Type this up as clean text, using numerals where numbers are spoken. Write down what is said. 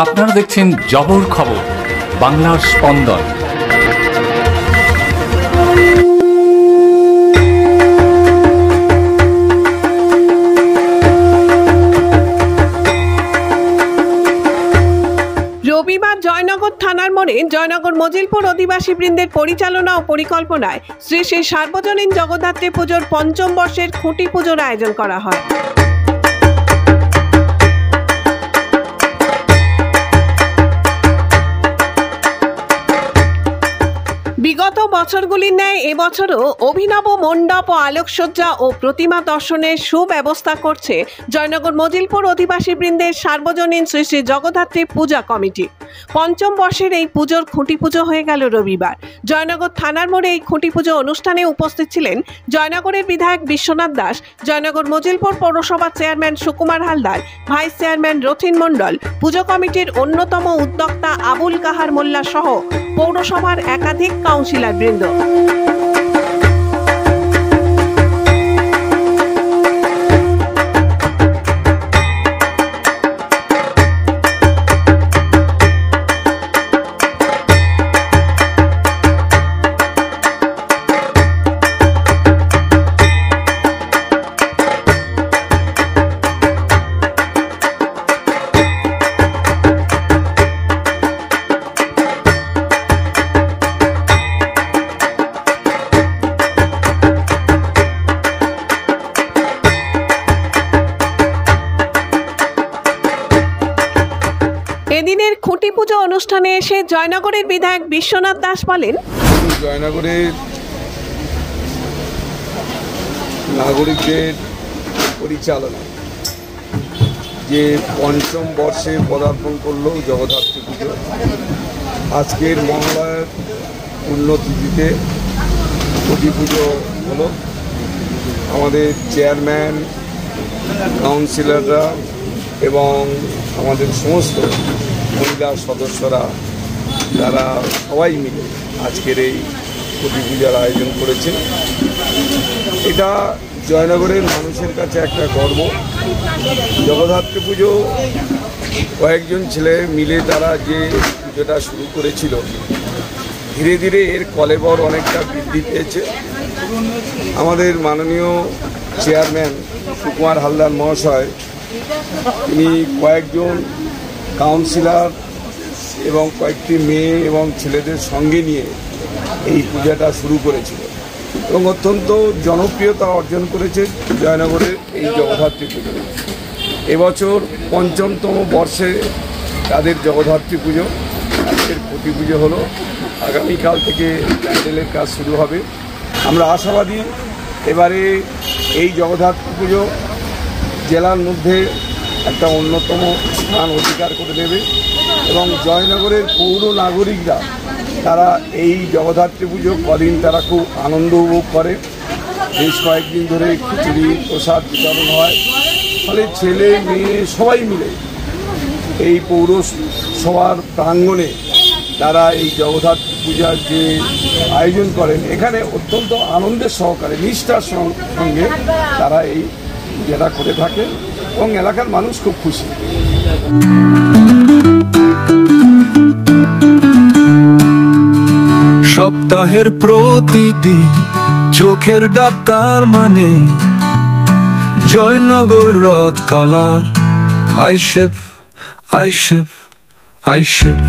আপনারা দেখছেন জবর খবর, বাংলার স্পন্দন। রবিবার জয়নগর থানার মোড়ে জয়নগর মজিলপুর অধিবাসী বৃন্দের পরিচালনা ও পরিকল্পনায় শ্রী শ্রী সার্বজনীন জগদ্ধাত্রী পুজোর পঞ্চম বর্ষের খুঁটি পুজোর আয়োজন করা হয়। বিগত বছরগুলির ন্যায় এবছরও অভিনব মণ্ডপ ও আলোকসজ্জা ও প্রতিমা দর্শনের সুব্যবস্থা করছে জয়নগর মজিলপুর অধিবাসী বৃন্দের সার্বজনীন শ্রী শ্রী জগদ্ধাত্রী পূজা কমিটি। পঞ্চম বর্ষের এই পুজোর খুঁটি পুজো হয়ে গেল রবিবার। জয়নগর থানার মোড়ে এই খুঁটি পুজো অনুষ্ঠানে উপস্থিত ছিলেন জয়নগরের বিধায়ক বিশ্বনাথ দাস, জয়নগর মজিলপুর পৌরসভার chairman Sukumar Haldar, vice chairman Rathin Mondal, pujo কমিটির অন্যতম উদ্যোক্তা আবুল কাহার মোল্লা সহ পৌরসভার একাধিক কাউন্সিলর বৃন্দ। এদিনের খুঁটি পুজো অনুষ্ঠানে এসে জয়নগরের বিধায়ক বিশ্বনাথ দাস বলেন, জয়নগরের নাগরিকদের পরিচালনা যে পঞ্চম বর্ষে পদার্পণ করল জগদ্ধাত্রী পুজো, আজকের মহালয়ার পুণ্যতিথিতে খুঁটি পুজো হলো। আমাদের চেয়ারম্যান, কাউন্সিলররা এবং আমাদের সমস্ত মহিলা সদস্যরা তারা সবাই মিলে আজকের এই খুঁটি পূজার আয়োজন করেছে। এটা জয়নগরের মানুষের কাছে একটা গর্ব। জগদ্ধাত্রী পুজো কয়েকজন ছেলে মিলে তারা যে পুজোটা শুরু করেছিল, ধীরে ধীরে এর কলেবর অনেকটা বৃদ্ধি পেয়েছে। আমাদের মাননীয় চেয়ারম্যান সুকুমার হালদার মহাশয় তিনি কয়েকজন কাউন্সিলর এবং কয়েকটি মেয়ে এবং ছেলেদের সঙ্গে নিয়ে এই পূজাটা শুরু করেছিল এবং অত্যন্ত জনপ্রিয়তা অর্জন করেছে জয়নগরের এই জগদ্ধাত্রী পুজো। এবছর পঞ্চমতম বর্ষে তাদের জগদ্ধাত্রী পুজো, আজকের খুঁটি পুজো হলো। আগামীকাল থেকে প্যান্ডেলের কাজ শুরু হবে। আমরা আশাবাদী এবারে এই জগদ্ধাত্রী পুজো জেলার মধ্যে একটা অন্যতম স্থান অধিকার করে দেবে এবং জয়নগরের পৌর নাগরিকরা তারা এই জগদ্ধাত্রী পুজো কদিন তারা খুব আনন্দ উপভোগ করে। বেশ কয়েকদিন ধরে খিচুড়ি প্রসাদ বিতরণ হয়, ফলে ছেলে মেয়ে সবাই মিলে এই পৌরসভার প্রাঙ্গণে তারা এই জগদ্ধাত্রী পূজার যে আয়োজন করেন, এখানে অত্যন্ত আনন্দের সহকারে নিষ্ঠার সঙ্গে তারা এই পূজাটা করে থাকে এবং এলাকার মানুষ খুব খুশি। সপ্তাহের প্রতিদিন চোখের ডাক্তার মানে জয়নগর রথ কালার আইশেফ আইশেফ আইশেফ।